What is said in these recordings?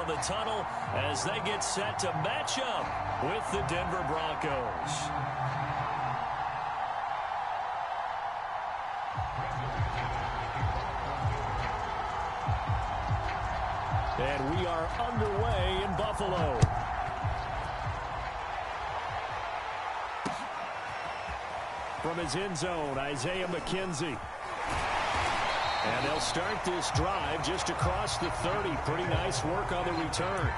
the tunnel as they get set to match up with the Denver Broncos. And we are underway in Buffalo. From his end zone, Isaiah McKenzie. And they'll start this drive just across the 30. Pretty nice work on the return.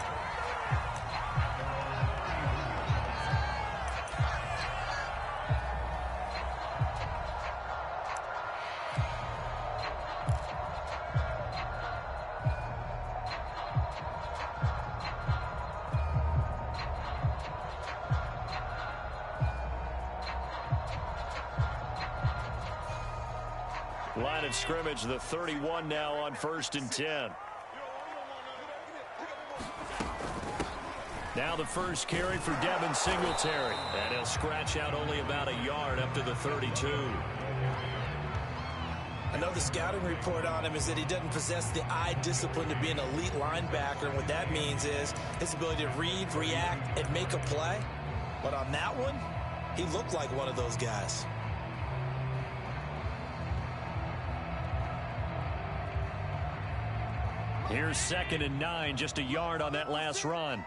Line of scrimmage, the 31 now on 1st and 10. Now the first carry for Devin Singletary. And he'll scratch out only about a yard up to the 32. I know the scouting report on him is that he doesn't possess the eye discipline to be an elite linebacker. And what that means is his ability to read, react, and make a play. But on that one, he looked like one of those guys. Here's 2nd and 9, just a yard on that last run.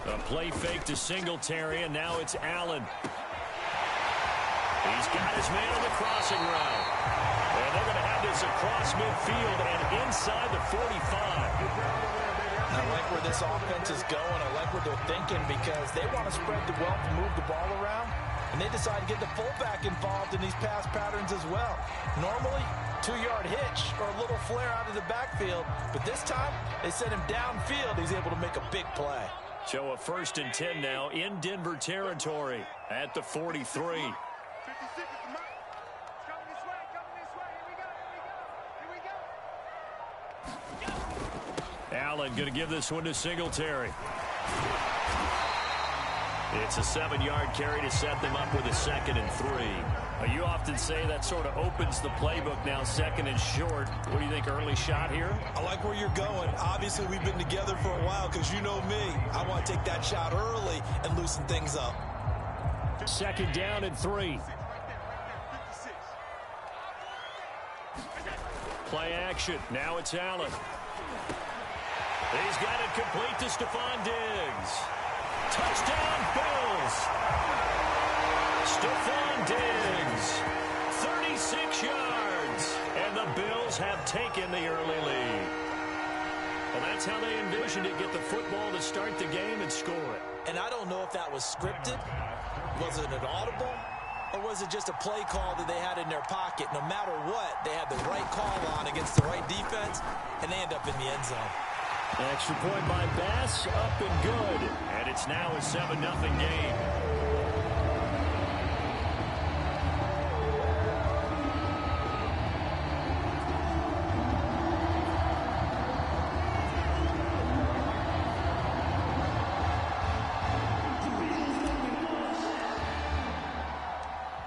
A play fake to Singletary, and now it's Allen. He's got his man on the crossing route. And they're going to have this across midfield and inside the 45. I like where this offense is going. I like what they're thinking because they want to spread the wealth and move the ball around. And they decide to get the fullback involved in these pass patterns as well. Normally, 2-yard hitch or a little flare out of the backfield. But this time, they sent him downfield. He's able to make a big play. So a 1st and 10 now in Denver territory at the 43. Allen going to give this one to Singletary. It's a 7-yard carry to set them up with a 2nd and 3. You often say that sort of opens the playbook now, 2nd and short. What do you think, early shot here? I like where you're going. Obviously, we've been together for a while because you know me. I want to take that shot early and loosen things up. 2nd down and 3. Play action. Now it's Allen. He's got it complete to Stephon Diggs. Touchdown, Bills. Stephon Diggs, 36 yards. And the Bills have taken the early lead. Well, that's how they envisioned it, get the football to start the game and score it. And I don't know if that was scripted. Was it an audible? Or was it just a play call that they had in their pocket? No matter what, they had the right call on against the right defense, and they end up in the end zone. Extra point by Bass, up and good. And it's now a 7-0 game.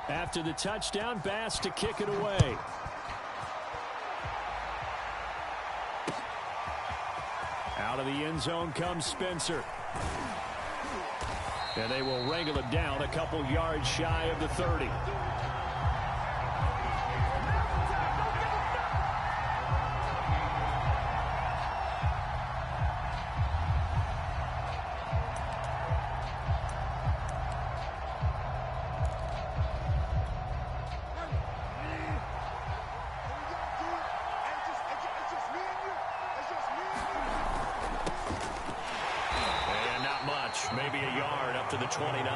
After the touchdown, Bass to kick it away. Out of the end zone comes Spencer. And they will wrangle it down a couple yards shy of the 30. Maybe a yard up to the 29.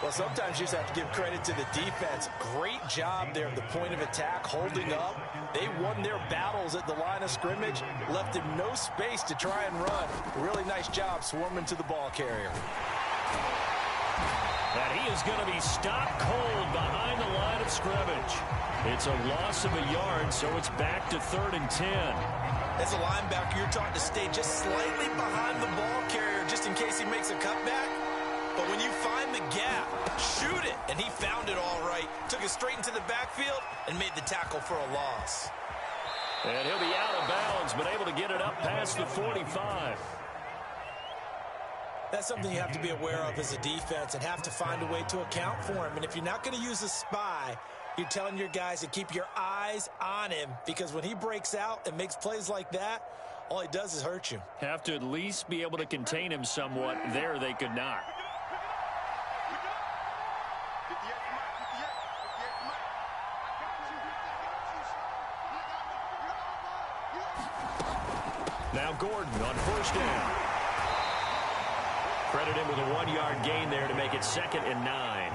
Well, sometimes you just have to give credit to the defense. Great job there at the point of attack, holding up. They won their battles at the line of scrimmage, left him no space to try and run. Really nice job swarming to the ball carrier. And he is going to be stopped cold behind the line of scrimmage. It's a loss of a yard, so it's back to 3rd and 10. As a linebacker, you're taught to stay just slightly behind the ball carrier just in case he makes a cutback. But when you find the gap, shoot it. And he found it all right. Took it straight into the backfield and made the tackle for a loss. And he'll be out of bounds, but able to get it up past the 45. That's something you have to be aware of as a defense and have to find a way to account for him. And if you're not going to use a spy, you're telling your guys to keep your eyes on him, because when he breaks out and makes plays like that, all he does is hurt you. Have to at least be able to contain him somewhat. There they could not. Now Gordon on first down. Credit him with a 1-yard gain there to make it 2nd and 9.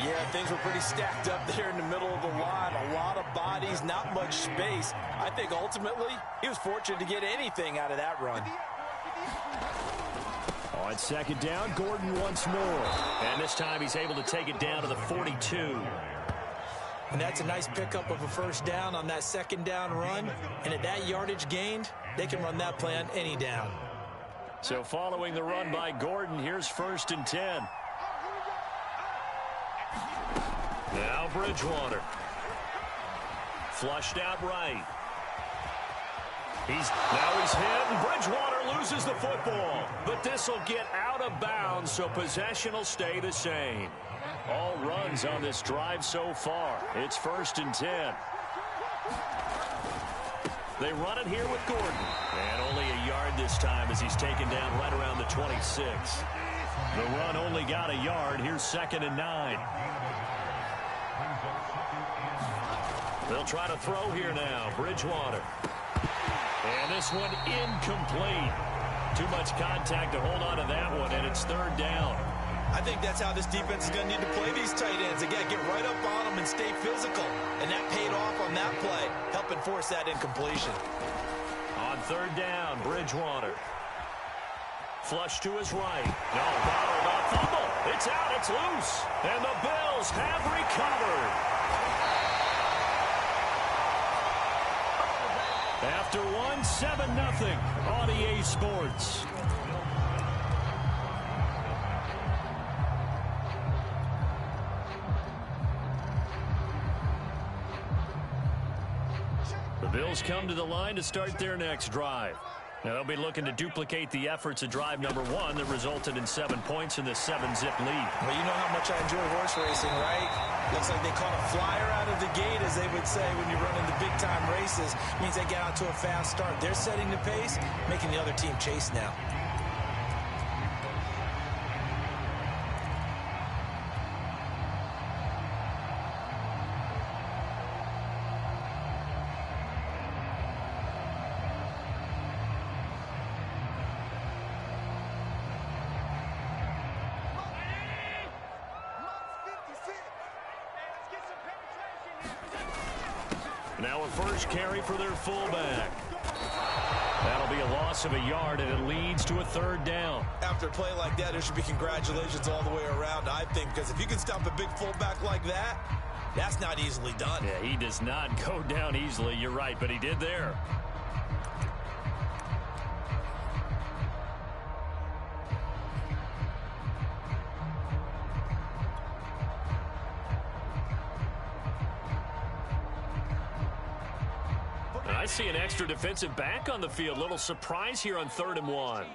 Yeah, things were pretty stacked up there in the middle of the line. A lot of bodies, not much space. I think ultimately he was fortunate to get anything out of that run. On 2nd down, Gordon once more. And this time he's able to take it down to the 42. And that's a nice pickup of a first down on that 2nd down run. And at that yardage gained, they can run that play on any down. So following the run by Gordon, here's 1st and 10. Now Bridgewater. Flushed out right. He's hit, and Bridgewater loses the football. But this will get out of bounds, so possession will stay the same. All runs on this drive so far. It's 1st and 10. They run it here with Gordon. And only a yard this time as he's taken down right around the 26. The run only got a yard. Here's 2nd and 9. They'll try to throw here now. Bridgewater. And this one incomplete. Too much contact to hold on to that one, and it's 3rd down. I think that's how this defense is going to need to play these tight ends. They got to get right up on them and stay physical. And that paid off on that play, helping force that incompletion. On 3rd down, Bridgewater. Flush to his right. No, bottled up. Fumble. It's out. It's loose. And the Bills have recovered. After one, 7-0 on EA Sports. The Bills come to the line to start their next drive. Now they'll be looking to duplicate the efforts of drive number 1 that resulted in 7 points in the 7-zip lead. Well, you know how much I enjoy horse racing, right? Looks like they caught a flyer out of the gate, as they would say when you're running the big-time races. It means they get out to a fast start. They're setting the pace, making the other team chase now. Now a first carry for their fullback. That'll be a loss of a yard, and it leads to a 3rd down. After a play like that, there should be congratulations all the way around, I think, because if you can stop a big fullback like that, that's not easily done. Yeah, he does not go down easily. You're right, but he did there. I see an extra defensive back on the field. Little surprise here on 3rd and 1.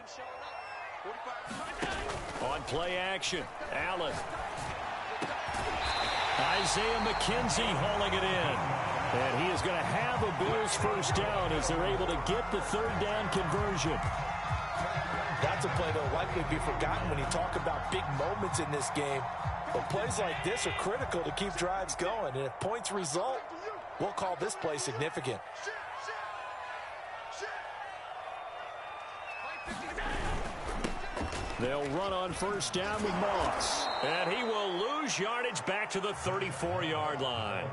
On play action, Allen. Isaiah McKenzie hauling it in. And he is going to have a Bills first down as they're able to get the 3rd down conversion. That's a play that will likely be forgotten when you talk about big moments in this game. But plays like this are critical to keep drives going. And if points result, we'll call this play significant. They'll run on first down with Moss. And he will lose yardage back to the 34-yard line.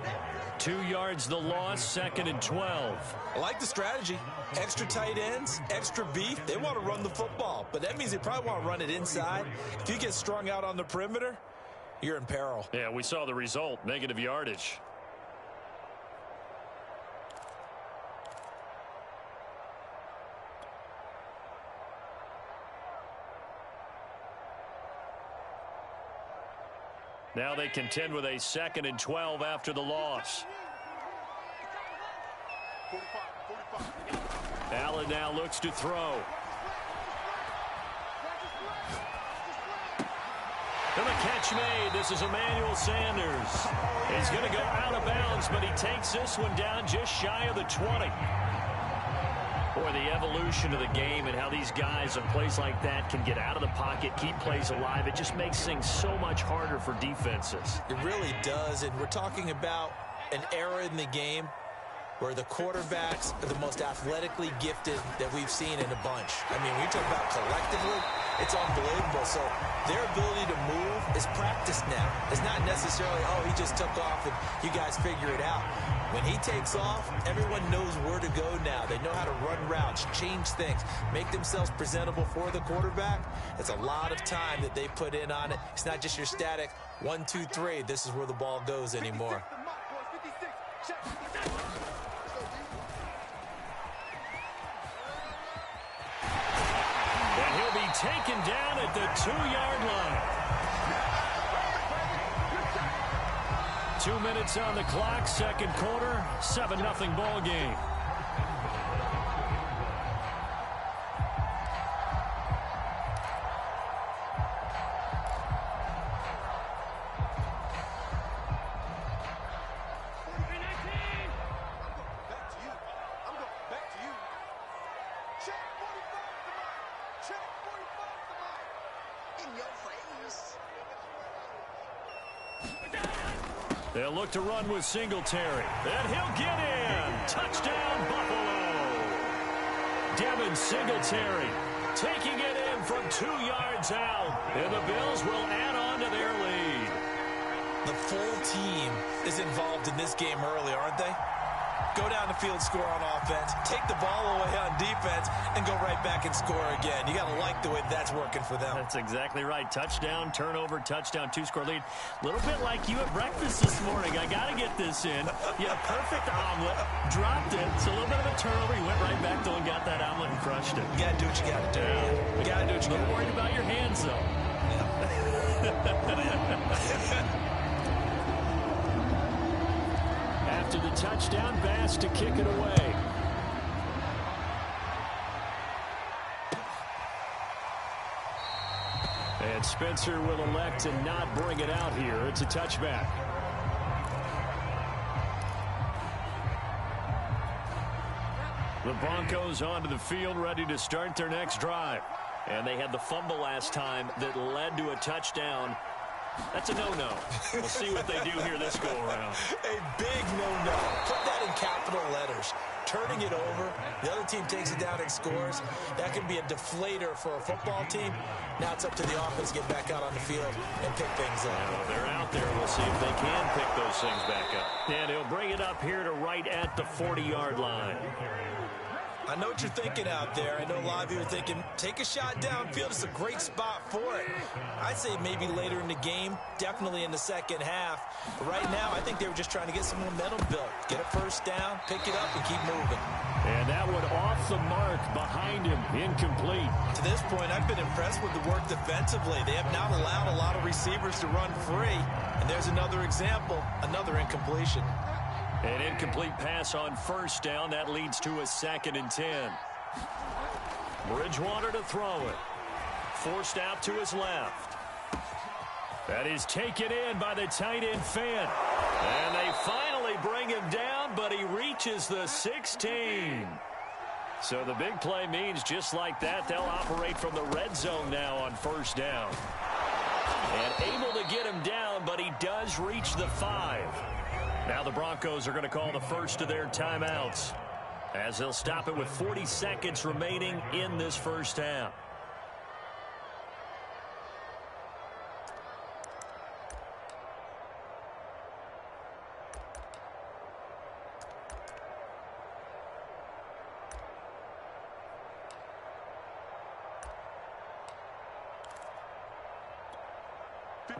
2 yards the loss, 2nd and 12. I like the strategy. Extra tight ends, extra beef. They want to run the football, but that means they probably want to run it inside. If you get strung out on the perimeter, you're in peril. Yeah, we saw the result, negative yardage. Now they contend with a 2nd and 12 after the loss. Allen now looks to throw. And the catch made. This is Emmanuel Sanders. He's going to go out of bounds, but he takes this one down just shy of the 20. Boy, the evolution of the game and how these guys in plays like that can get out of the pocket, keep plays alive, it just makes things so much harder for defenses. It really does, and we're talking about an era in the game where the quarterbacks are the most athletically gifted that we've seen in a bunch. I mean, when you talk about collectively, it's unbelievable. So their ability to move is practiced now. It's not necessarily, oh, he just took off and you guys figure it out. When he takes off, everyone knows where to go now. They know how to run routes, change things, make themselves presentable for the quarterback. It's a lot of time that they put in on it. It's not just your static 1, 2, 3. This is where the ball goes anymore. And he'll be taken down at the 2-yard line. 2 minutes on the clock, second quarter, 7-0 ball game. They'll look to run with Singletary. And he'll get in. Touchdown, Buffalo. Devin Singletary taking it in from 2 yards out. And the Bills will add on to their lead. The full team is involved in this game early, aren't they? Go down the field, score on offense, take the ball away on defense, and go right back and score again. You got to like the way that's working for them. That's exactly right. Touchdown, turnover, touchdown, 2-score lead. A little bit like you at breakfast this morning. I got to get this in. Yeah, perfect omelet. Dropped it. It's a little bit of a turnover. You went right back to and got that omelet and crushed it. You got to do what you got to do. You got to do what you got to do. A little worried about your hands, though. After the touchdown, Bass to kick it away. And Spencer will elect to not bring it out here. It's a touchback. The Broncos onto the field, ready to start their next drive. And they had the fumble last time that led to a touchdown. That's a no-no. We'll see what they do here this go-around. A big no-no. Put that in capital letters. Turning it over, the other team takes it down and scores. That can be a deflator for a football team. Now it's up to the offense to get back out on the field and pick things up. Well, they're out there. We'll see if they can pick those things back up. And he'll bring it up here to right at the 40-yard line. I know what you're thinking out there. I know a lot of you are thinking, take a shot downfield. It's a great spot for it. I'd say maybe later in the game, definitely in the second half. But right now, I think they were just trying to get some momentum built. Get a first down, pick it up, and keep moving. And that one off the mark behind him, incomplete. To this point, I've been impressed with the work defensively. They have not allowed a lot of receivers to run free. And there's another example, another incompletion. An incomplete pass on first down. That leads to a 2nd and 10. Bridgewater to throw it. Forced out to his left. That is taken in by the tight end Fant. And they finally bring him down, but he reaches the 16. So the big play means just like that, they'll operate from the red zone now on first down. And able to get him down, but he does reach the 5. Now the Broncos are going to call the first of their timeouts as they'll stop it with 40 seconds remaining in this first half.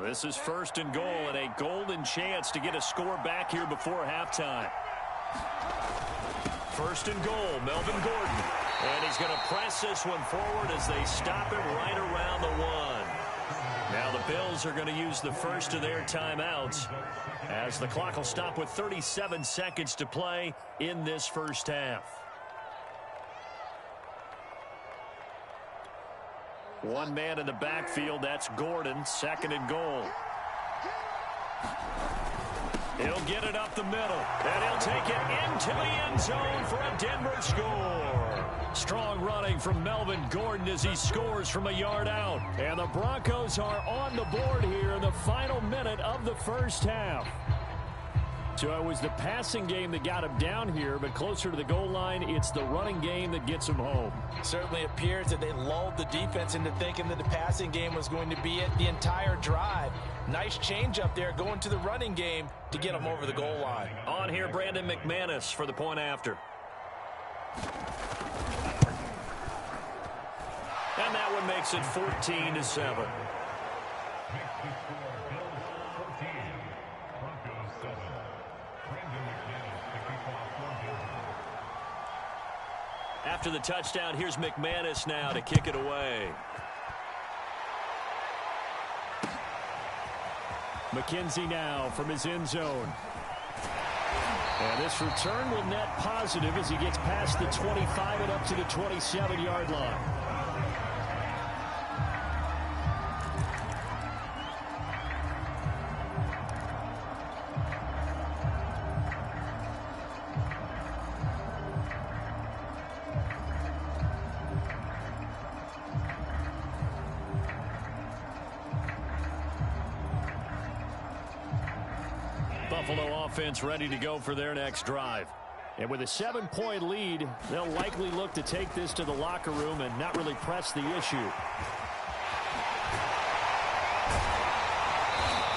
This is 1st and goal and a golden chance to get a score back here before halftime. 1st and goal, Melvin Gordon. And he's going to press this one forward as they stop it right around the 1. Now the Bills are going to use the first of their timeouts as the clock will stop with 37 seconds to play in this first half. One man in the backfield, that's Gordon, 2nd and goal. He'll get it up the middle, and he'll take it into the end zone for a Denver score. Strong running from Melvin Gordon as he scores from a yard out. And the Broncos are on the board here in the final minute of the first half. So it was the passing game that got him down here, but closer to the goal line, it's the running game that gets him home. Certainly appears that they lulled the defense into thinking that the passing game was going to be it the entire drive. Nice change up there going to the running game to get him over the goal line. On here, Brandon McManus for the point after. And that one makes it 14-7. After the touchdown, here's McManus now to kick it away. McKenzie now from his end zone. And this return will net positive as he gets past the 25 and up to the 27-yard line. Buffalo offense ready to go for their next drive. And with a 7-point lead, they'll likely look to take this to the locker room and not really press the issue.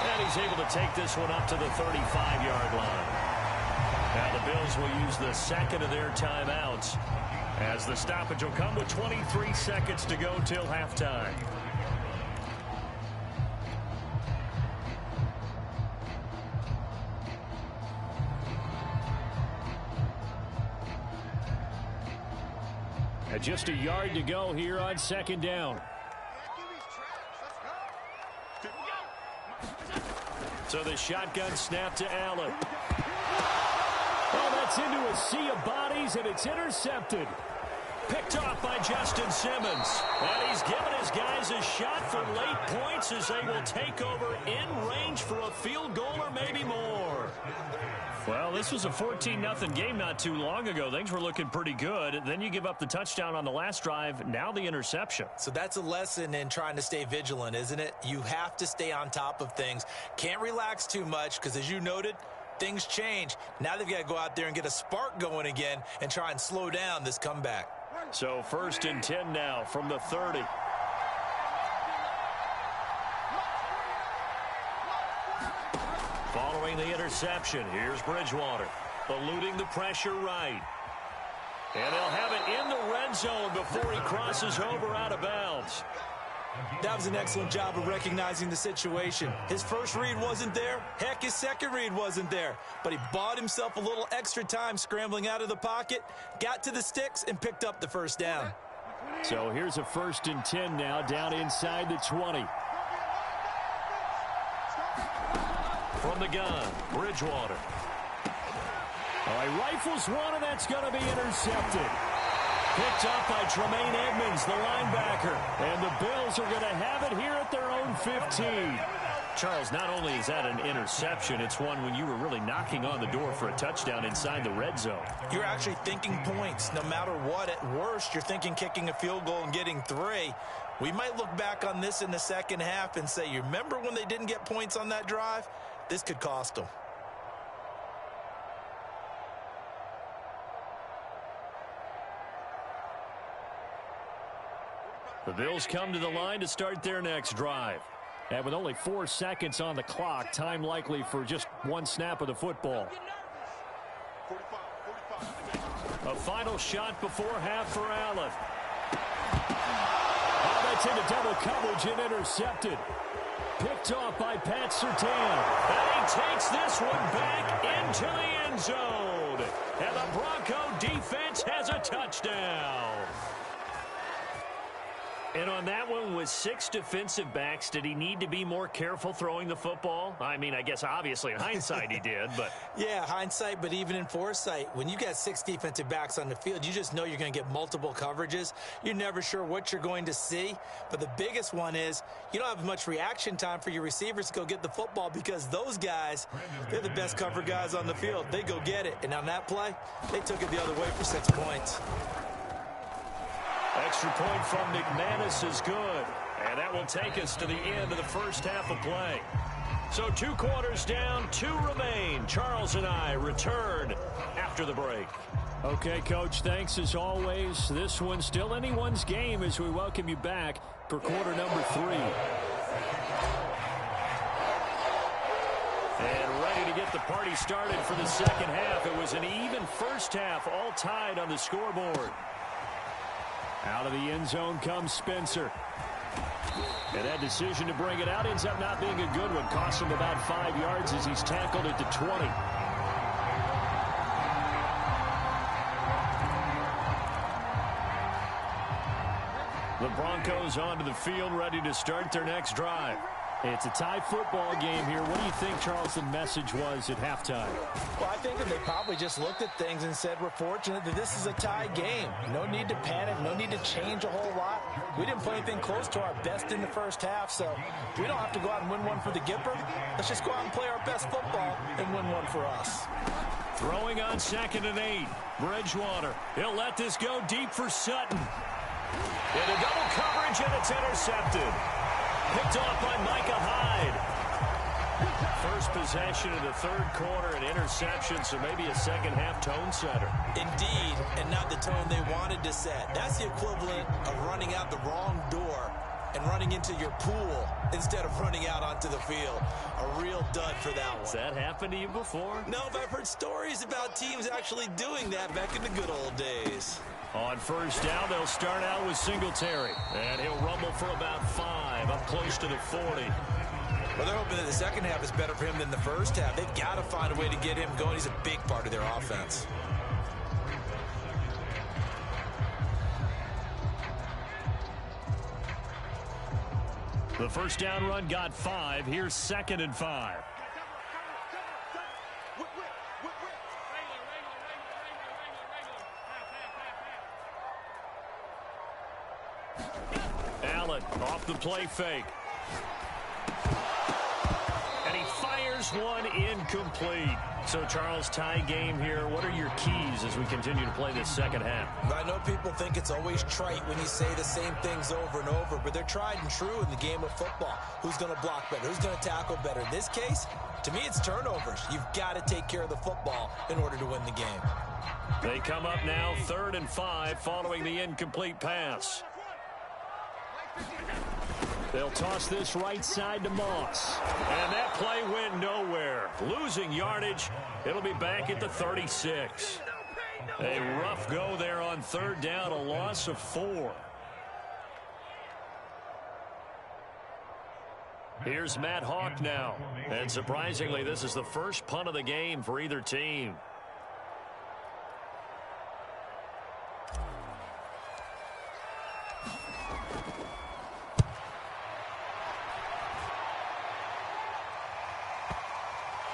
And he's able to take this one up to the 35-yard line. Now the Bills will use the second of their timeouts, as the stoppage will come with 23 seconds to go till halftime. And just a yard to go here on 2nd down. So the shotgun snap to Allen. Oh, that's into a sea of bodies, and it's intercepted. Picked off by Justin Simmons. And he's given his guys a shot for late points as they will take over in range for a field goal or maybe more. Well, this was a 14-0 game not too long ago. Things were looking pretty good. Then you give up the touchdown on the last drive. Now the interception. So that's a lesson in trying to stay vigilant, isn't it? You have to stay on top of things. Can't relax too much because, as you noted, things change. Now they've got to go out there and get a spark going again and try and slow down this comeback. So 1st and 10 now from the 30. Following the interception, here's Bridgewater, eluding the pressure right. And they'll have it in the red zone before he crosses over out of bounds. That was an excellent job of recognizing the situation. His first read wasn't there. Heck, his second read wasn't there. But he bought himself a little extra time scrambling out of the pocket, got to the sticks, and picked up the first down. So here's a 1st and 10 now, down inside the 20. From the gun, Bridgewater. He rifles one, and that's going to be intercepted. Picked up by Tremaine Edmonds, the linebacker. And the Bills are going to have it here at their own 15. Charles, not only is that an interception, it's one when you were really knocking on the door for a touchdown inside the red zone. You're actually thinking points. No matter what, at worst, you're thinking kicking a field goal and getting 3. We might look back on this in the second half and say, you remember when they didn't get points on that drive? This could cost them. The Bills come to the line to start their next drive. And with only 4 seconds on the clock, time likely for just one snap of the football. A final shot before half for Allen. Oh, that's into double coverage and intercepted. Picked off by Pat Surtain. And he takes this one back into the end zone. And the Bronco defense has a touchdown. And on that one, with 6 defensive backs, did he need to be more careful throwing the football? I mean, I guess obviously in hindsight he did, but... Yeah, hindsight, but even in foresight, when you got 6 defensive backs on the field, you just know you're going to get multiple coverages. You're never sure what you're going to see. But the biggest one is you don't have much reaction time for your receivers to go get the football because those guys, they're the best cover guys on the field. They go get it. And on that play, they took it the other way for 6 points. Extra point from McManus is good. And that will take us to the end of the first half of play. So 2 quarters down, 2 remain. Charles and I return after the break. Okay, Coach, thanks as always. This one's still anyone's game as we welcome you back for quarter number 3. And ready to get the party started for the second half. It was an even first half, all tied on the scoreboard. Out of the end zone comes Spencer. And that decision to bring it out ends up not being a good one. Costs him about 5 yards as he's tackled at the 20. The Broncos onto the field, ready to start their next drive. It's a tie football game here. What do you think, Charles, the message was at halftime? Well, I think that they probably just looked at things and said, we're fortunate that this is a tie game. No need to panic. No need to change a whole lot. We didn't play anything close to our best in the first half, so we don't have to go out and win one for the Gipper. Let's just go out and play our best football and win one for us. Throwing on 2nd and 8. Bridgewater. He'll let this go deep for Sutton. Into double coverage, and it's intercepted. Picked off by Micah Hyde. First possession of the third quarter, an interception, so maybe a second half tone setter. Indeed, and not the tone they wanted to set. That's the equivalent of running out the wrong door and running into your pool instead of running out onto the field. A real dud for that one. Has that happened to you before? No, but I've heard stories about teams actually doing that back in the good old days. On first down, they'll start out with Singletary. And he'll rumble for about 5, up close to the 40. Well, they're hoping that the second half is better for him than the first half. They've got to find a way to get him going. He's a big part of their offense. The first down run got 5. Here's 2nd and 5. Allen off the play fake. And he fires one incomplete. So, Charles, tie game here. What are your keys as we continue to play this second half? I know people think it's always trite when you say the same things over and over, but they're tried and true in the game of football. Who's going to block better? Who's going to tackle better? In this case, to me, it's turnovers. You've got to take care of the football in order to win the game. They come up now 3rd and 5 following the incomplete pass. They'll toss this right side to Moss. And that play went nowhere. Losing yardage. It'll be back at the 36. A rough go there on 3rd down, a loss of 4. Here's Matt Hawk now. And surprisingly, this is the first punt of the game for either team.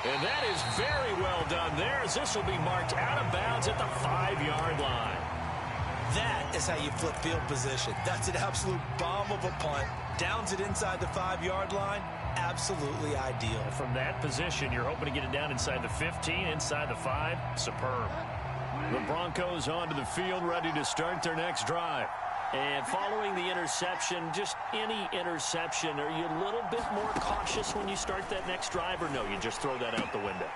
And that is very well done there, as this will be marked out of bounds at the 5-yard line. That is how you flip field position. That's an absolute bomb of a punt. Downs it inside the 5-yard line. Absolutely ideal. From that position, you're hoping to get it down inside the 15, inside the 5. Superb. The Broncos onto the field, ready to start their next drive. And following the interception, just any interception, are you a little bit more cautious when you start that next drive, or no, you just throw that out the window?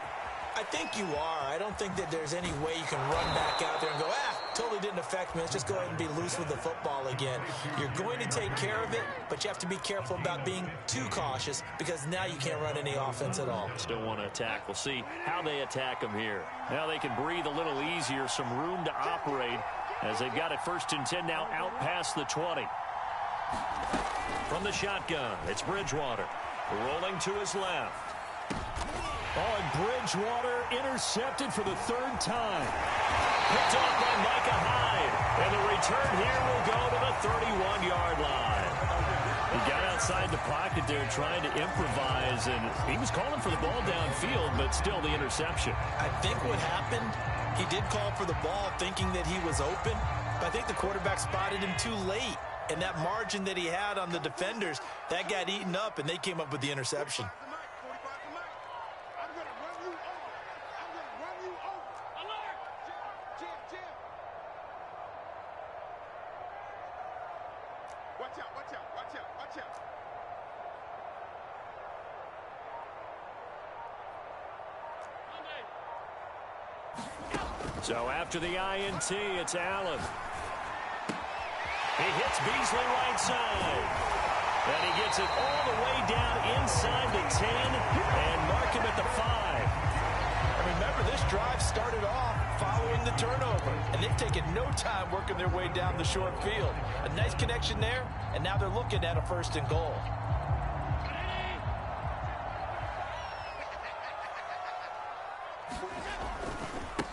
I think you are. I don't think that there's any way you can run back out there and go, totally didn't affect me. Let's just go ahead and be loose with the football again. You're going to take care of it, but you have to be careful about being too cautious because now you can't run any offense at all. Still want to attack. We'll see how they attack them here. Now they can breathe a little easier, some room to operate as they've got it 1st and 10 now out past the 20. From the shotgun, it's Bridgewater rolling to his left. Oh, and Bridgewater intercepted for the 3rd time. Picked off by Micah Hyde. And the return here will go to the 31-yard line. He got outside the pocket there trying to improvise, and he was calling for the ball downfield, but still the interception. I think what happened, he did call for the ball thinking that he was open, but I think the quarterback spotted him too late. And that margin that he had on the defenders, that got eaten up, and they came up with the interception. So after the INT, it's Allen. He hits Beasley right side. And he gets it all the way down inside the 10 and mark him at the 5. And remember, this drive started off following the turnover. And they've taken no time working their way down the short field. A nice connection there, and now they're looking at a 1st and goal.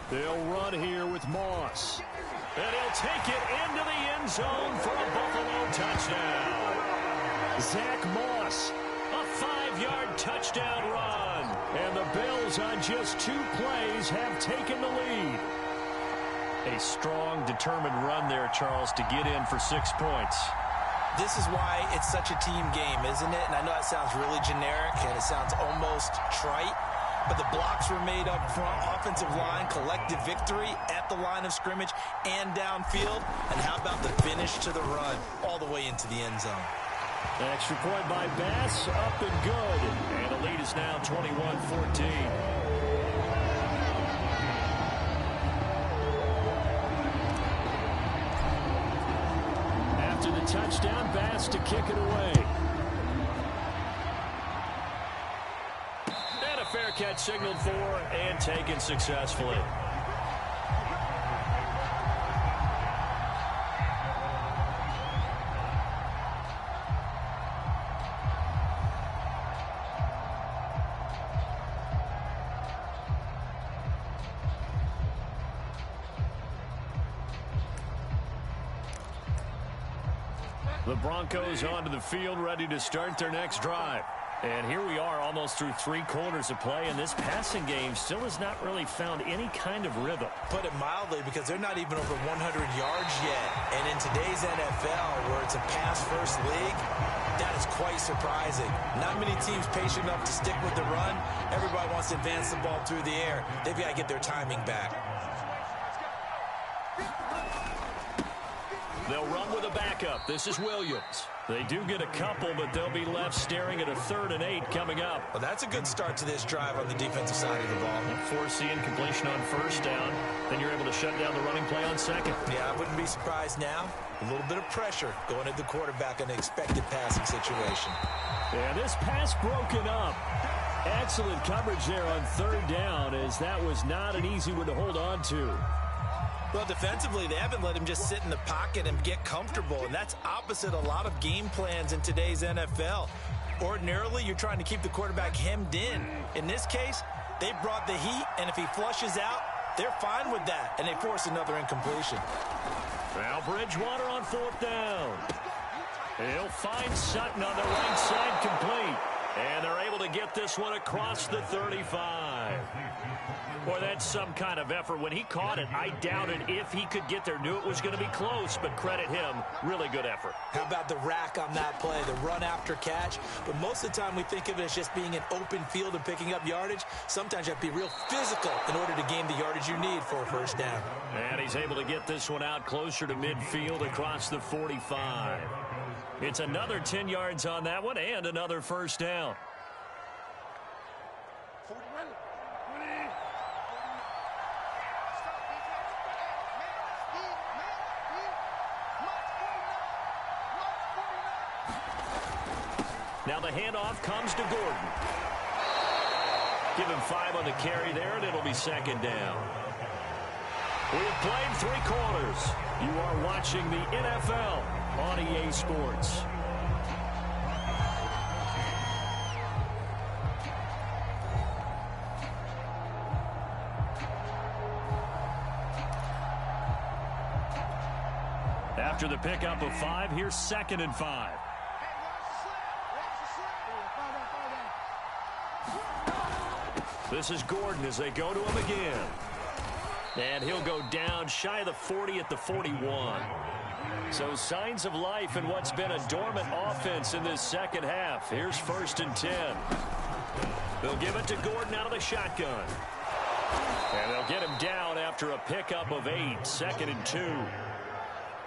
They'll run here with Moss. And he'll take it into the end zone for a Buffalo touchdown. Zach Moss, a 5-yard touchdown run. And the Bills on just 2 plays have taken the lead. A strong, determined run there, Charles, to get in for 6 points. This is why it's such a team game, isn't it? And I know it sounds really generic and it sounds almost trite. But the blocks were made up front, offensive line, collective victory at the line of scrimmage and downfield. And how about the finish to the run all the way into the end zone? Extra point by Bass, up and good. And the lead is now 21-14. After the touchdown, Bass to kick it away. Fair catch signaled for and taken successfully. The Broncos onto the field, ready to start their next drive. And here we are almost through 3 quarters of play, and this passing game still has not really found any kind of rhythm. Put it mildly, because they're not even over 100 yards yet. And in today's NFL, where it's a pass-first league, that is quite surprising. Not many teams patient enough to stick with the run. Everybody wants to advance the ball through the air. They've got to get their timing back. They'll run with a backup. This is Williams. They do get a couple, but they'll be left staring at a 3rd and 8 coming up. Well, that's a good start to this drive on the defensive side of the ball. Force the incompletion on 1st down. Then you're able to shut down the running play on 2nd. Yeah, I wouldn't be surprised now. A little bit of pressure going at the quarterback in an expected passing situation. And this pass broken up. Excellent coverage there on 3rd down, as that was not an easy one to hold on to. Well, defensively, they haven't let him just sit in the pocket and get comfortable, and that's opposite a lot of game plans in today's NFL. Ordinarily, you're trying to keep the quarterback hemmed in. In this case, they brought the heat, and if he flushes out, they're fine with that, and they force another incompletion. Now Bridgewater on 4th down. He'll find Sutton on the right side, complete. And they're able to get this one across the 35. Boy, that's some kind of effort. When he caught it, I doubted if he could get there. Knew it was going to be close, but credit him. Really good effort. How about the rack on that play, the run after catch? But most of the time we think of it as just being an open field and picking up yardage. Sometimes you have to be real physical in order to gain the yardage you need for a 1st down. And he's able to get this one out closer to midfield across the 45. It's another 10 yards on that one and another 1st down. Now the handoff comes to Gordon. Give him 5 on the carry there, and it'll be 2nd down. We have played 3 quarters. You are watching the NFL on EA Sports. After the pickup of 5, here's 2nd and 5. This is Gordon as they go to him again. And he'll go down shy of the 40 at the 41. So signs of life in what's been a dormant offense in this second half. Here's 1st and 10. They'll give it to Gordon out of the shotgun. And they'll get him down after a pickup of 8, 2nd and 2.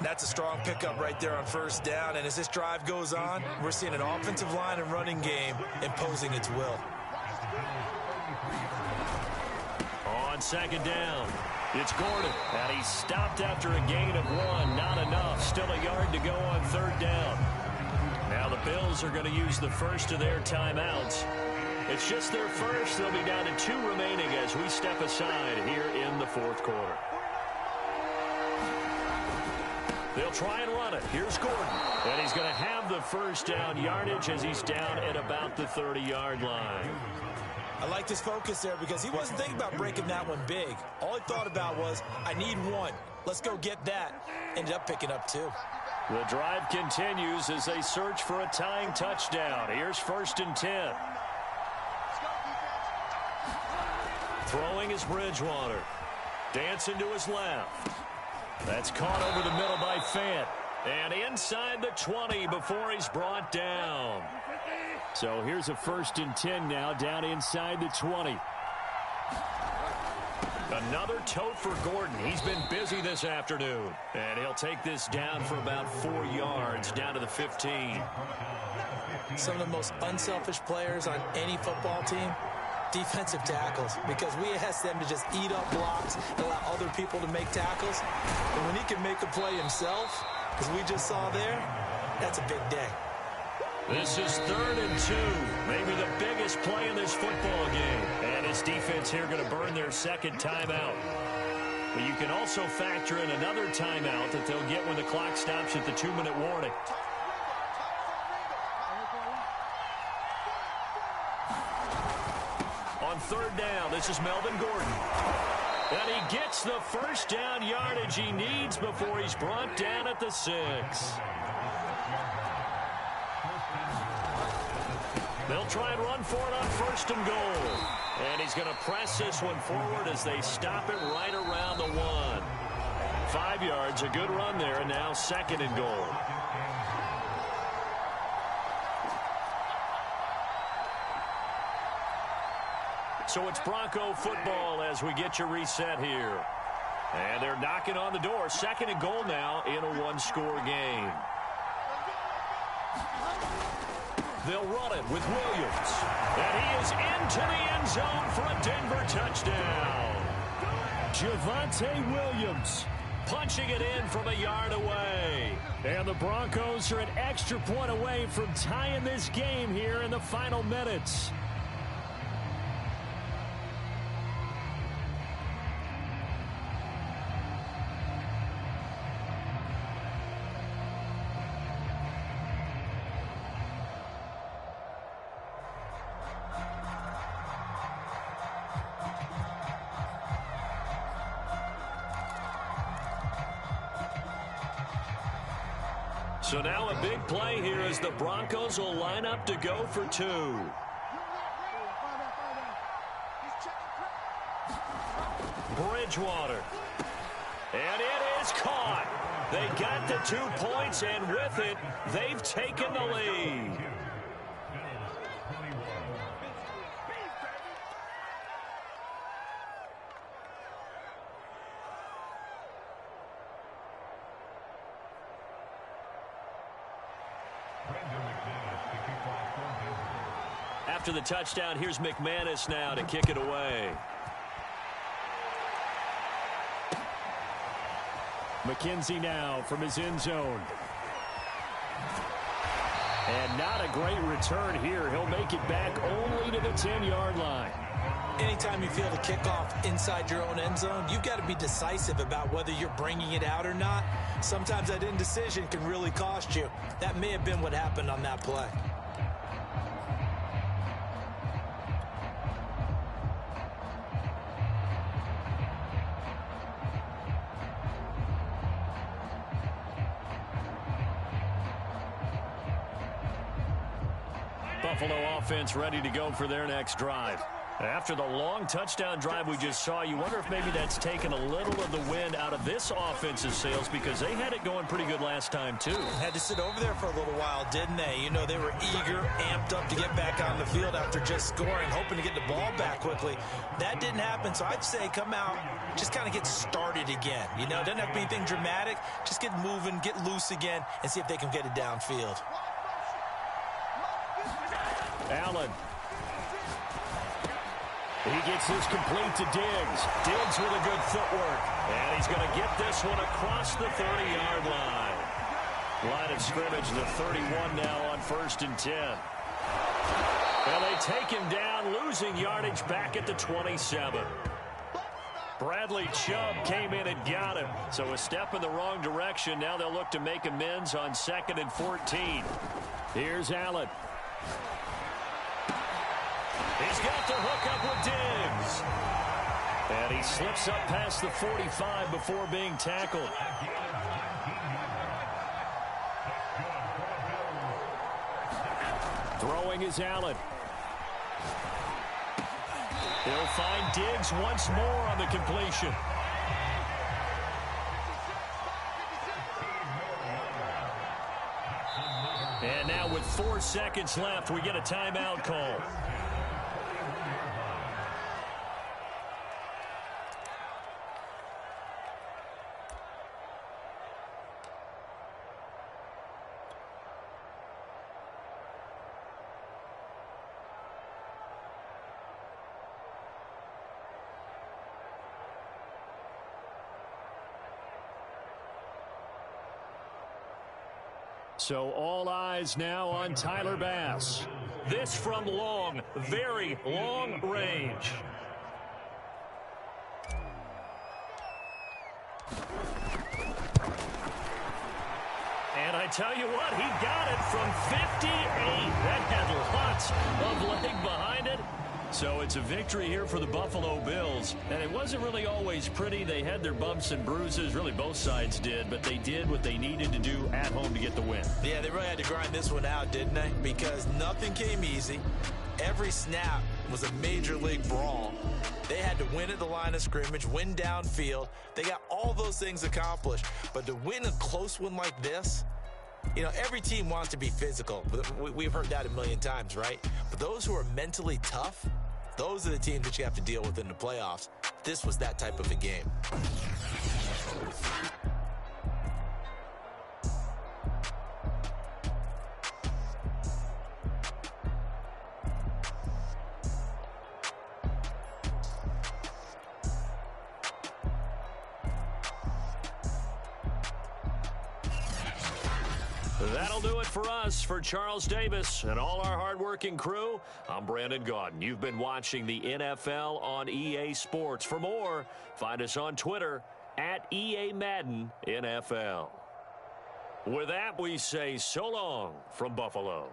That's a strong pickup right there on 1st down. And as this drive goes on, we're seeing an offensive line and running game imposing its will. On 2nd down, it's Gordon. And he's stopped after a gain of 1. Not enough. Still a yard to go on 3rd down. Now the Bills are going to use the first of their timeouts. It's just their first. They'll be down to 2 remaining as we step aside here in the 4th quarter. They'll try and run it. Here's Gordon. And he's going to have the 1st down yardage as he's down at about the 30-yard line. I like his focus there because he wasn't thinking about breaking that one big. All he thought about was, I need 1. Let's go get that. Ended up picking up 2. The drive continues as they search for a tying touchdown. Here's 1st and 10. Throwing is Bridgewater. Dancing to his left. That's caught over the middle by Fant. And inside the 20 before he's brought down. So here's a 1st and 10 now down inside the 20. Another tote for Gordon. He's been busy this afternoon. And he'll take this down for about 4 yards down to the 15. Some of the most unselfish players on any football team, defensive tackles, because we ask them to just eat up blocks and allow other people to make tackles. And when he can make a play himself, as we just saw there, that's a big day. This is 3rd and 2, maybe the biggest play in this football game. And his defense here going to burn their 2nd timeout. But you can also factor in another timeout that they'll get when the clock stops at the 2-minute warning. On 3rd down, this is Melvin Gordon. And he gets the 1st down yardage he needs before he's brought down at the 6. They'll try and run for it on 1st and goal. And he's going to press this one forward as they stop it right around the 1. 5 yards, a good run there, and now 2nd and goal. So it's Bronco football as we get you reset here. And they're knocking on the door. 2nd and goal now in a 1-score game. They'll run it with Williams. And he is into the end zone for a Denver touchdown. Javonte Williams punching it in from a yard away. And the Broncos are an extra point away from tying this game here in the final minutes. So now a big play here as the Broncos will line up to go for 2. Bridgewater. And it is caught. They got the 2 points, and with it, they've taken the lead. After the touchdown, here's McManus now to kick it away. McKenzie now from his end zone. And not a great return here. He'll make it back only to the 10-yard line. Anytime you feel the kickoff inside your own end zone, you've got to be decisive about whether you're bringing it out or not. Sometimes that indecision can really cost you. That may have been what happened on that play. Buffalo offense ready to go for their next drive. After the long touchdown drive we just saw, you wonder if maybe that's taken a little of the wind out of this offense's sails, because they had it going pretty good last time, too. Had to sit over there for a little while, didn't they? You know, they were eager, amped up to get back on the field after just scoring, hoping to get the ball back quickly. That didn't happen, so I'd say come out, just kind of get started again. You know, it doesn't have to be anything dramatic. Just get moving, get loose again, and see if they can get it downfield. Allen. He gets this complete to Diggs. Diggs with a good footwork. And he's going to get this one across the 30-yard line. Line of scrimmage, the 31 now on 1st and 10. And they take him down, losing yardage back at the 27. Bradley Chubb came in and got him. So a step in the wrong direction. Now they'll look to make amends on 2nd and 14. Here's Allen. He's got the hook up with Diggs. And he slips up past the 45 before being tackled. Throwing is Allen. He'll find Diggs once more on the completion. And now with 4 seconds left, we get a timeout call. So all eyes now on Tyler Bass. This from long, very long range. And I tell you what, he got it from 58. That had lots of leg behind it. So it's a victory here for the Buffalo Bills. And it wasn't really always pretty. They had their bumps and bruises. Really, both sides did. But they did what they needed to do at home to get the win. Yeah, they really had to grind this one out, didn't they? Because nothing came easy. Every snap was a major league brawl. They had to win at the line of scrimmage, win downfield. They got all those things accomplished. But to win a close one like this, you know, every team wants to be physical. We've heard that a million times, right? But those who are mentally tough, those are the teams that you have to deal with in the playoffs. This was that type of a game. That'll do it for us. For Charles Davis and all our hardworking crew, I'm Brandon Gaudin. You've been watching the NFL on EA Sports. For more, find us on Twitter at EA Madden NFL. With that, we say so long from Buffalo.